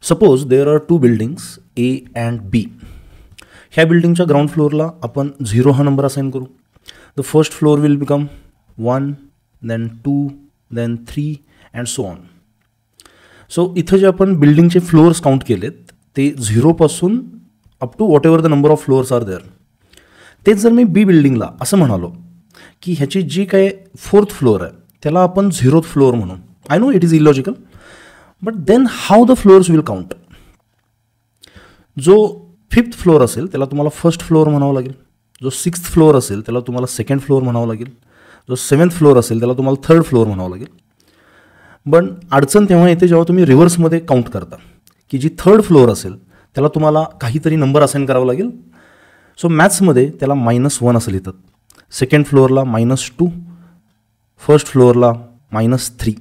Suppose there are two buildings A and B. ह्या बिल्डिंगच्या ground फ्लोअरला आपण 0 हा नंबर असाइन करू. The first floor will become 1, then 2, then 3 and so on. So इथं जे आपण बिल्डिंगचे फ्लोअर्स काउंट केलेत ते 0 पासून up to whatever the number of floors are there. तेच जर मी बी बिल्डिंगला असं म्हणालो की ह्याची जी काय 4th फ्लोअर आहे त्याला आपण 0th फ्लोअर म्हणू. I know it is illogical, but then how the floors will count. जो 5th फ्लोअर असेल त्याला तुम्हाला 1st फ्लोअर म्हणावं लागेल. जो 6th फ्लोअर असेल त्याला तुम्हाला 2nd फ्लोअर म्हणावं लागेल. जो 7th फ्लोअर असेल त्याला तुम्हाला 3rd फ्लोअर म्हणावं लागेल. पण अडचण तेव्हा येते जेव्हा तुम्ही रिव्हर्समध्ये काउंट करता की जी 3rd फ्लोअर असेल त्याला तुम्हाला काहीतरी नंबर असाइन करावा लागेल. सो मॅथ्समध्ये त्याला -1 असं लिहितात. 2nd फ्लोअरला -2, 1st फ्लोअरला -3.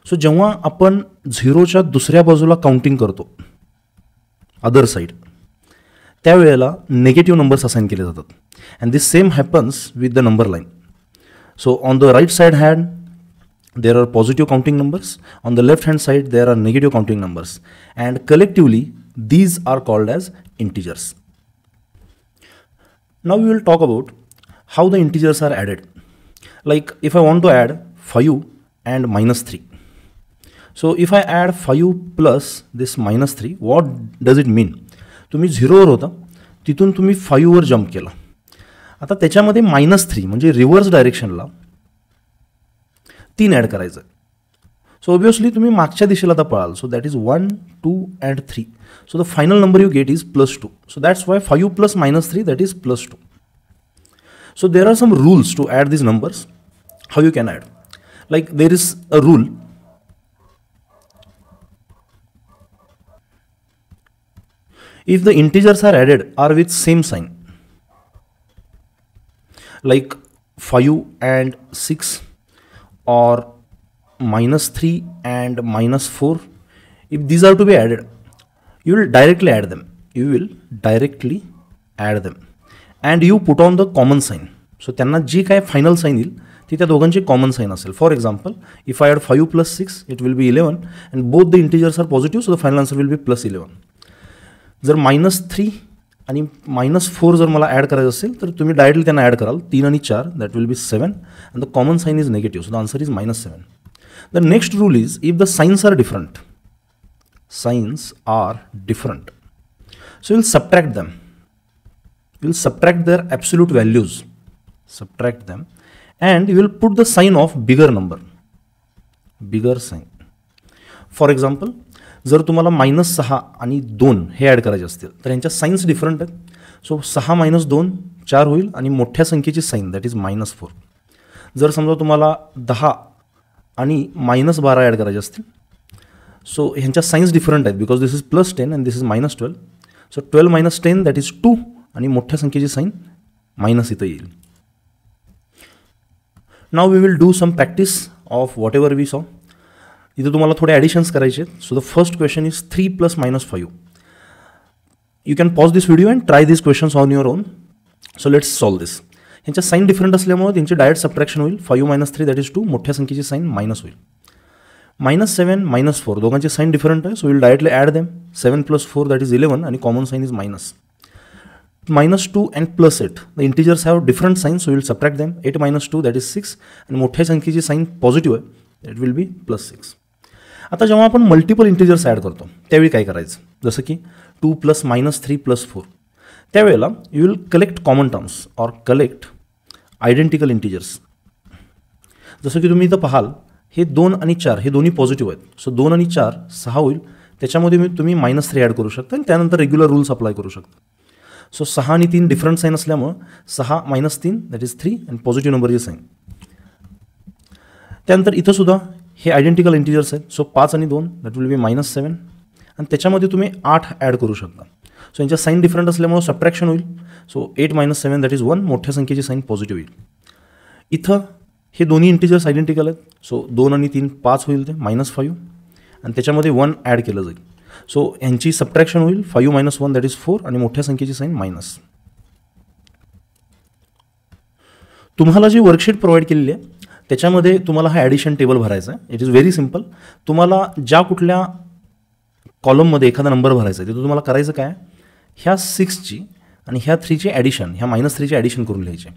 सो जेव्हा आपण 0च्या दुसऱ्या बाजूला काउंटिंग करतो अदर साईड त्यावेळेला नेगेटिव्ह नंबर्स असाइन केले जातात. And this same happens with the number line. So on the right side hand there are positive counting numbers, on the left hand side there are negative counting numbers, and collectively these are called as integers. Now we will talk about how the integers are added. Like if I want to add 5 and -3. So if I add 5 plus this -3, what does it mean? तुम्ही 0 वर होता तिथून तुम्ही 5 वर jump केला. आता त्याच्यामध्ये -3 म्हणजे रिव्हर्स डायरेक्शनला 3 ॲड करायचं आहे. सो ऑब्वियसली तुम्ही मागच्या दिशेला आता पळाल. So that is 1, 2 and 3. So the final number you get is +2. So that's why 5 plus -3 that is +2. So there are some rules to add these numbers. How you can add? Like there is a rule. If the integers are added are with same sign, like 5 and 6, or -3 and -4, if these are to be added, you will directly add them. You will directly add them. And you put on the common sign. So त्यांना जी काय final sine येईल ती त्या दोघांची common sign असेल. For example, if I add 5 plus 6 it will be 11 and both the integers are positive, so the final answer will be +11. जर -3 आणि -4 जर मला ॲड करायचं असेल तर तुम्ही डायरेक्टली त्यांना ॲड कराल. 3 आणि 4 that will be 7 and the common sign is negative. So the answer is -7. The next rule is if the signs are different, so will subtract them. Will subtract their absolute values, subtract them, and you will put the sign of bigger number, bigger sign. For example, जर तुम्हाला -6 आणि 2 हे add करायचे असतील तर यांच्या signs different आहेत. So 6 - 2 4 होईल आणि मोठ्या संख्येची साईन दॅट इज -4. जर समजा तुम्हाला 10 आणि -12 ॲड करायचे असतील, सो ह्यांच्या साईन्स डिफरंट आहेत because this is +10 and this is -12. So 12 - 10 that is 2 आणि मोठ्या संख्येची साईन मायनस इथं येईल. Now we will do some practice of whatever we saw. इथं तुम्हाला थोडे ॲडिशन्स करायचे आहेत. So the first question is 3 + -5. You can pause this video and try this questions on your own. So let's solve दिस. ह्यांच्या sine different असल्यामुळे त्यांची direct subtraction होईल. 5 - 3 that is 2, मोठ्या संख्येची साईन मायनस होईल. -7 -4 दोघांची साईन डिफरंट आहे. So will directly add them. 7 + 4 that is 11 आणि common sign is minus. -2 and +8 the integers have different sign, so will subtract them. 8 - 2 that is 6 आणि मोठ्या संख्येची साईन पॉझिटिव्ह आहे, दॅट विल बी +6. आता जेव्हा आपण मल्टिपल इंटिजर्स ॲड करतो त्यावेळी काय करायचं, जसं की 2 + -3 + 4, त्यावेळेला you will collect common terms or collect identical integers. जसं की तुम्ही इथं पाहाल हे 2 आणि 4 हे दोन्ही पॉझिटिव्ह आहेत. सो 2 आणि 4 6 होईल. त्याच्यामध्ये तुम्ही -3 ॲड करू शकता आणि त्यानंतर रेग्युलर रूल्स अप्लाय करू शकता. सो 6 आणि 3 डिफरंट साईन असल्यामुळं 6 - 3 दॅट इज 3 आणि पॉझिटिव्ह नंबरची साईन. त्यानंतर इथं सुद्धा हे आयडेंटिकल इंटिजर्स आहेत. सो 5 आणि 2 दॅट विल बी -7 आणि त्याच्यामध्ये तुम्ही 8 ॲड करू शकता. सो यांच्या साईन डिफरंट असल्यामुळे सबट्रॅक्शन होईल. सो 8 - 7 दॅट इज 1, मोठ्या संख्येची साईन पॉझिटिव्ह येईल. इथं हे दोन्ही इंटिजर्स आयडेंटिकल आहेत. सो 2 आणि 3 5 होईल, ते -5 आणि त्याच्यामध्ये 1 ॲड केलं जाईल. सो यांची सबट्रॅक्शन होईल. 5 - 1 दॅट इज 4 आणि मोठ्या संख्येची साईन मायनस. तुम्हाला जी वर्कशीट प्रोव्हाइड केलेली आहे त्याच्यामध्ये तुम्हाला हा ॲडिशन टेबल भरायचा आहे. It is very simple. तुम्हाला ज्या कुठल्या कॉलममध्ये एखादा नंबर भरायचा आहे, तिथं तुम्हाला करायचं काय, ह्या 6ची आणि ह्या 3ची ॲडिशन, ह्या -3ची ॲडिशन करून लिहायचे.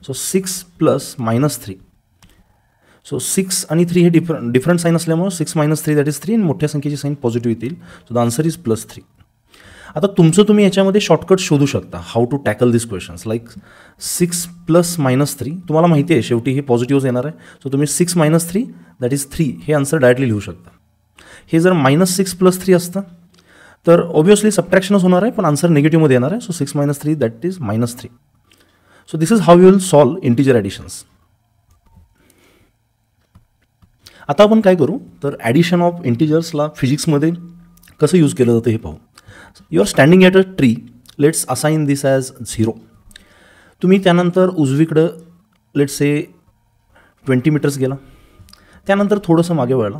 So 6 plus -3. सो 6 आणि 3 हे डिफरंट साईन असल्यामुळे 6 - 3 दॅट इज 3 आणि मोठ्या संख्येची साईन पॉझिटिव्ह येतील. So the answer is +3. आता तुमचं तुम्ही याच्यामध्ये शॉर्टकट शोधू शकता, how to tackle this questions. Like 6 plus -3 तुम्हाला माहिती आहे शेवटी हे पॉझिटिव्हच येणार आहे. सो तुम्ही 6 - 3 दॅट इज 3 हे आन्सर डायरेक्टली लिहू शकता. हे जर -6 + 3 असतं तर ऑब्व्हियसली सबट्रॅक्शनच होणार आहे, पण आन्सर निगेटिव्हमध्ये येणार आहे. So 6 - 3 that is -3. So this is how you will solve integer additions. आता आपण काय करू, तर ॲडिशन ऑफ इंटिजर्सला फिजिक्समध्ये कसं यूज केलं जातं हे पाहू. You are standing at a tree, let's assign this as 0. तुम्ही त्यानंतर उजवीकडं लेट्स से 20 मीटर्स गेला, त्यानंतर थोडंसं मागे वळला,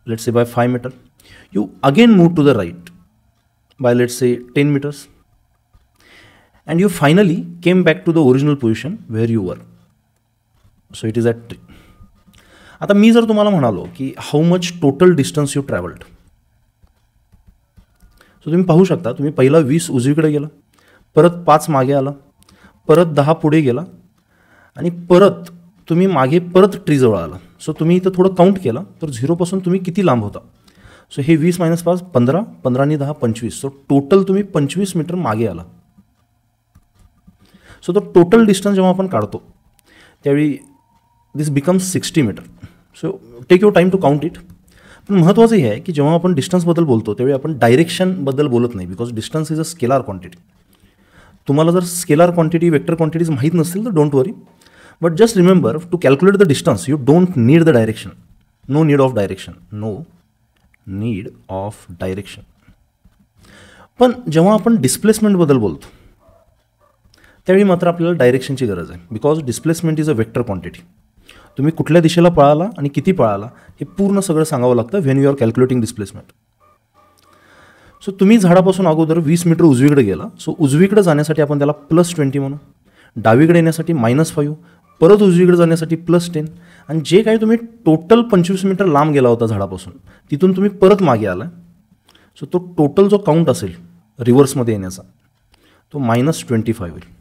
let's say by 5 metre. You again move to the right by let's say 10 metres and you finally came back to the original position where you were. So it is at tree. आता मी जर तुम्हाला म्हणालो की how much total distance you travelled, so तुम्ही पाहू शकता, तुम्ही पहिला 20 उजवीकडे गेला, परत 5 मागे आला, परत 10 पुढे गेला आणि परत तुम्ही मागे परत ट्रीजवळ आला. सो तुम्ही इथं थोडं काउंट केलं तर 0पासून तुम्ही किती लांब होता. सो हे 20 - 5 15, 15 आणि 10 25. सो टोटल तुम्ही 25 मीटर मागे आला. सो तो टोटल डिस्टन्स जेव्हा आपण काढतो त्यावेळी this becomes 60 metre. So take your time to count it. पण महत्त्वाचं हे आहे की जेव्हा आपण डिस्टन्सबद्दल बोलतो त्यावेळी आपण डायरेक्शनबद्दल बोलत नाही, because distance is a scalar quantity. तुम्हाला जर स्केलार क्वांटिटी, वेक्टर क्वांटिटीज माहीत नसतील तर don't worry, but just remember to calculate the distance you don't need the direction. No need of direction, no need of direction. पण जेव्हा आपण डिस्प्लेसमेंटबद्दल बोलतो त्यावेळी मात्र आपल्याला डायरेक्शनची गरज आहे, because displacement is a vector quantity. तुम्ही कुठल्या दिशेला पळाला आणि किती पळाला हे पूर्ण सगळं सांगावं लागतं when you are calculating displacement. So तुम्ही झाडापासून अगोदर 20 मीटर उजवीकडे गेला, सो उजवीकडे जाण्यासाठी आपण त्याला +20 म्हणू, डावीकडे येण्यासाठी -5, परत उजवीकडे जाण्यासाठी +10 आणि जे काही तुम्ही टोटल 25 मीटर लांब गेला होता झाडापासून तिथून तुम्ही परत मागे आला. सो तो टोटल जो काउंट असेल रिव्हर्समध्ये येण्याचा तो -25 होईल.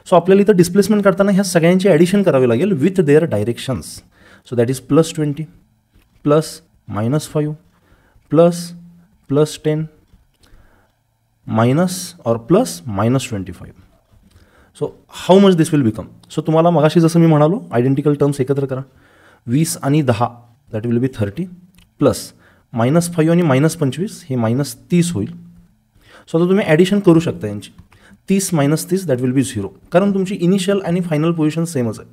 सो आपल्याला इथं डिस्प्लेसमेंट करताना ह्या सगळ्यांची ॲडिशन करावी लागेल with their directions. So that is +20 plus -5 plus +10 minus और plus -25. So how much this will become. So तुम्हाला मगाशी जसं मी म्हणालो आयडेंटिकल टर्म्स एकत्र करा. 20 आणि 10 दॅट विल बी 30 प्लस -5 आणि -25 हे -30 होईल. सो आता तुम्ही ॲडिशन करू शकता यांची. 30 - 30 दॅट विल बी 0, कारण तुमची इनिशियल आणि फायनल पोझिशन सेमच आहे.